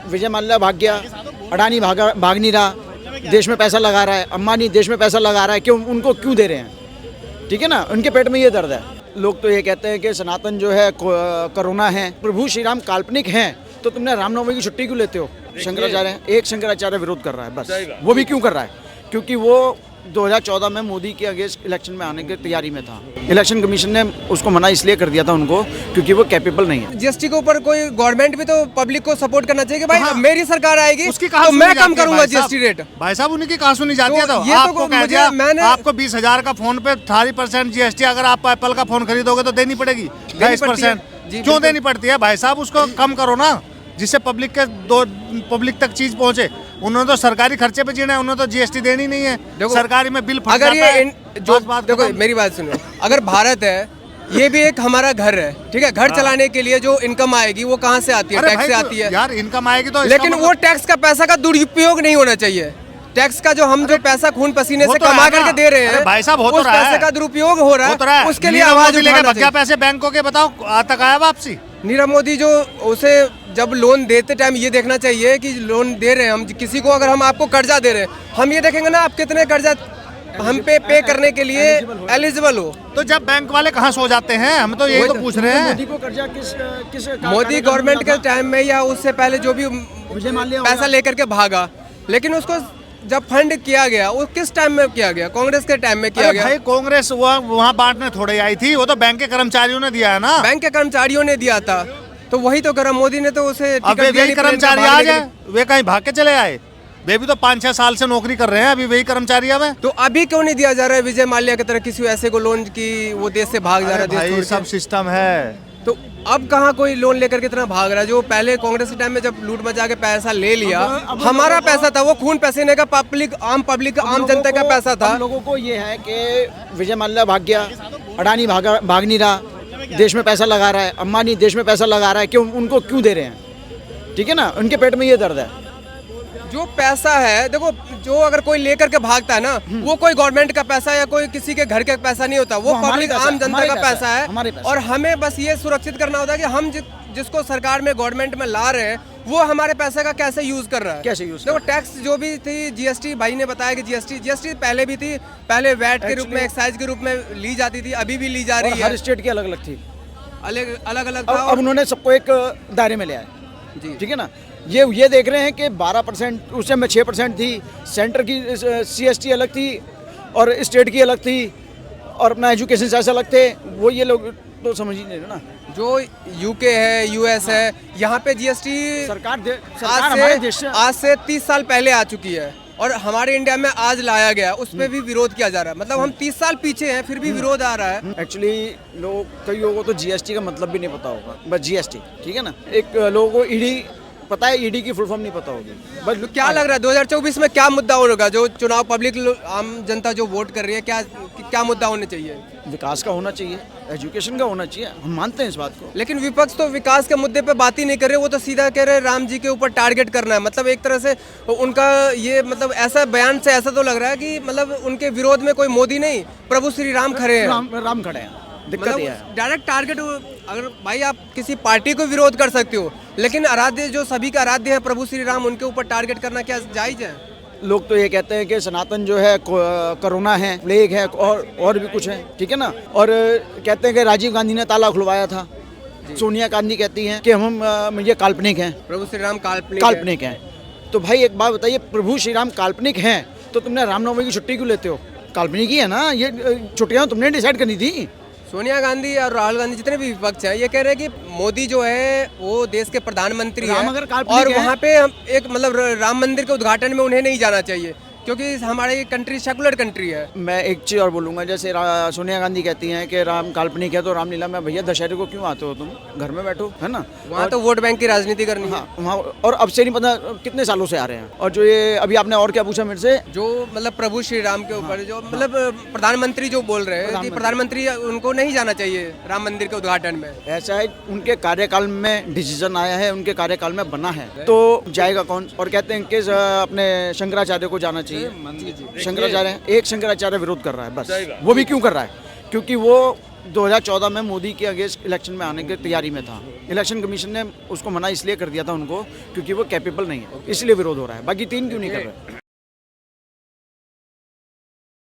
विजय माल्या भाग गया, अडानी भाग नहीं रहा, देश में पैसा लगा रहा है, अंबानी देश में पैसा लगा रहा है, क्यों उनको क्यों दे रहे हैं? ठीक है ना, उनके पेट में ये दर्द है। लोग तो ये कहते हैं कि सनातन जो है कोरोना है, प्रभु श्री राम काल्पनिक हैं, तो तुमने रामनवमी की छुट्टी क्यों लेते हो? शंकराचार्य, एक शंकराचार्य विरोध कर रहा है बस। वो भी क्यों कर रहा है? क्योंकि वो 2014 में मोदी के अगेंस्ट इलेक्शन में आने की तैयारी में था। इलेक्शन कमीशन ने उसको मना इसलिए कर दिया था उनको क्योंकि वो कैपेबल नहीं है। जीएसटी के ऊपर कोई गवर्नमेंट भी तो पब्लिक को सपोर्ट करना चाहिए कि भाई मेरी सरकार आएगी उसकी तो मैं कम करूंगा जीएसटी रेट। भाई साहब उन्हीं की कहाँ सुनी जाती है? तो ये आपको कह दिया आपको 20,000 का फोन पे 30% जीएसटी, अगर आप एप्पल का फोन खरीदोगे तो देनी पड़ेगी 22%। क्यों देनी पड़ती है भाई साहब? उसको कम करो ना, जिससे पब्लिक तक चीज पहुंचे। उन्होंने तो सरकारी खर्चे पे जीना है, उन्होंने तो जीएसटी देनी नहीं है। सरकारी में बिल फट अगर जाता है। जो देखो मेरी बात सुनो, अगर भारत है ये भी एक हमारा घर है, ठीक है, घर चलाने के लिए जो इनकम आएगी वो कहाँ से आती है? टैक्स से आती है यार। इनकम आएगी तो लेकिन वो टैक्स का पैसा का दुरुपयोग नहीं होना चाहिए। टैक्स का जो हम जो पैसा खून पसीने से कमा करके दे रहे हैं भाई साहब, उस पैसे का दुरुपयोग हो रहा है, उसके लिए आवाज उठाना चाहिए। पैसे बैंकों के बताओ आज तक आया वापसी? नीरव मोदी जो उसे जब लोन देते टाइम ये देखना चाहिए कि लोन दे रहे हैं हम किसी को, अगर हम आपको कर्जा दे रहे हैं हम ये देखेंगे ना आप कितने कर्जा हम पे करने के लिए एलिजिबल हो। तो जब बैंक वाले कहाँ सो जाते हैं? हम तो यही तो पूछ रहे हैं। मोदी को कर्जा किस मोदी गवर्नमेंट के टाइम में या उससे पहले जो भी पैसा लेकर के भागा, लेकिन उसको जब फंड किया गया वो किस टाइम में किया गया? कांग्रेस के टाइम में किया गया। भाई कांग्रेस वहाँ बांटने थोड़े आई थी, वो तो बैंक के कर्मचारियों ने दिया है ना। बैंक के कर्मचारियों ने दिया था, तो वही तो करा मोदी ने, तो उसे वही कर्मचारी आज है, वे कहीं भाग के चले आए? वे भी तो 5-6 साल से नौकरी कर रहे हैं, अभी वही कर्मचारी है। तो अभी क्यों नहीं दिया जा रहा है विजय माल्या की तरह किसी ऐसे को लोन की वो देश से भाग जा रहा है? सब सिस्टम है। तो अब कहाँ कोई लोन लेकर के इतना भाग रहा है? जो पहले कांग्रेस के टाइम में जब लूट मचा के पैसा ले लिया, हमारा पैसा था, वो खून पसीने का पब्लिक आम जनता का पैसा था। लोगों को ये है कि विजय माल्या भाग गया, अडानी भाग नहीं रहा, देश में पैसा लगा रहा है, अंबानी देश में पैसा लगा रहा है, क्यों उनको क्यों दे रहे हैं? ठीक है ना, उनके पेट में ये दर्द है। जो पैसा है देखो, जो अगर कोई लेकर के भागता है ना, वो कोई गवर्नमेंट का पैसा या कोई किसी के घर का पैसा नहीं होता, वो पब्लिक आम जनता का पैसा है। और हमें बस ये सुरक्षित करना होता है कि हम जिसको सरकार में गवर्नमेंट में ला रहे हैं वो हमारे पैसे का कैसे यूज कर रहा है। कैसे यूज देखो टैक्स जो भी थी, जीएसटी भाई ने बताया कि जीएसटी पहले भी थी, पहले वैट के रूप में, एक्साइज के रूप में ली जाती थी, अभी भी ली जा रही है। हर स्टेट की अलग अलग थी, अलग था। अब उन्होंने सबको एक दायरे में ले आए जी, ठीक है ना। ये देख रहे हैं कि 12% उस समय 6% थी, सेंटर की CST अलग थी और स्टेट की अलग थी और अपना एजुकेशन सेस अलग थे। वो ये लोग तो समझ ही नहीं रहे ना। जो यूके है, यूएस है, यहाँ पे जीएसटी आज से 30 साल पहले आ चुकी है और हमारे इंडिया में आज लाया गया, उस पर भी विरोध किया जा रहा है। मतलब हम 30 साल पीछे हैं फिर भी विरोध आ रहा है। एक्चुअली कई लोगों को तो GST का मतलब भी नहीं पता होगा, बस GST, ठीक है ना। एक लोगों को ईडी पता है, ईडी की फुल फॉर्म नहीं पता होगी। बस क्या लग रहा है 2024 में क्या मुद्दा होगा? जो चुनाव पब्लिक आम जनता जो वोट कर रही है, क्या मुद्दा होने चाहिए? विकास का होना चाहिए, एजुकेशन का होना चाहिए, हम मानते हैं इस बात को। लेकिन विपक्ष तो विकास के मुद्दे पे बात ही नहीं कर रहे, वो तो सीधा कह रहे राम जी के ऊपर टारगेट करना है। मतलब एक तरह से उनका ये मतलब ऐसा बयान से ऐसा तो लग रहा है कि मतलब उनके विरोध में कोई मोदी नहीं, प्रभु श्री राम खड़े हैं। राम खड़े हैं। दिक्कत ये है डायरेक्ट टारगेट। अगर भाई आप किसी पार्टी को विरोध कर सकते हो, लेकिन आराध्य जो सभी का आराध्य है प्रभु श्री राम, उनके ऊपर टारगेट करना क्या जायज है? लोग तो ये कहते हैं कि सनातन जो है कोरोना है, प्लेग है और भी कुछ है, ठीक है ना। और कहते हैं कि राजीव गांधी ने ताला खुलवाया था। सोनिया गांधी कहती हैं कि हम ये काल्पनिक हैं, प्रभु श्री राम काल्पनिक हैं। तो भाई एक बात बताइए, प्रभु श्री राम काल्पनिक हैं तो तुमने रामनवमी की छुट्टी क्यों लेते हो? काल्पनिक ही है ना, ये छुट्टियां तुमने डिसाइड करनी थी। सोनिया गांधी और राहुल गांधी जितने भी विपक्ष हैं ये कह रहे हैं कि मोदी जो है वो देश के प्रधानमंत्री हैं और वहाँ पे एक मतलब राम मंदिर के उद्घाटन में उन्हें नहीं जाना चाहिए क्योंकि हमारी कंट्री सेकुलर कंट्री है। मैं एक चीज़ और बोलूँगा, जैसे सोनिया गांधी कहती हैं कि राम काल्पनिक है तो रामलीला में भैया दशहरे को क्यों आते हो तुम? घर में बैठो, है ना। वहाँ तो वोट बैंक की राजनीति करनी है। हाँ, वहाँ और अब से नहीं पता कितने सालों से आ रहे हैं। और जो ये अभी आपने और क्या पूछा मेरे से, जो मतलब प्रभु श्री राम के ऊपर जो मतलब प्रधानमंत्री जो बोल रहे हैं कि प्रधानमंत्री उनको नहीं जाना चाहिए राम मंदिर के उद्घाटन में। ऐसा है, उनके कार्यकाल में डिसीजन आया है, उनके कार्यकाल में बना है तो जाएगा कौन? और कहते हैं कि अपने शंकराचार्य को जाना चाहिए। शंकराचार्य, एक शंकराचार्य विरोध कर रहा है बस। वो भी क्यों कर रहा है? क्योंकि वो 2014 में मोदी के अगेंस्ट इलेक्शन में आने की तैयारी में था। इलेक्शन कमीशन ने उसको मना इसलिए कर दिया था उनको, क्योंकि वो कैपेबल नहीं है, इसलिए विरोध हो रहा है। बाकी 3 क्यों नहीं कर रहे?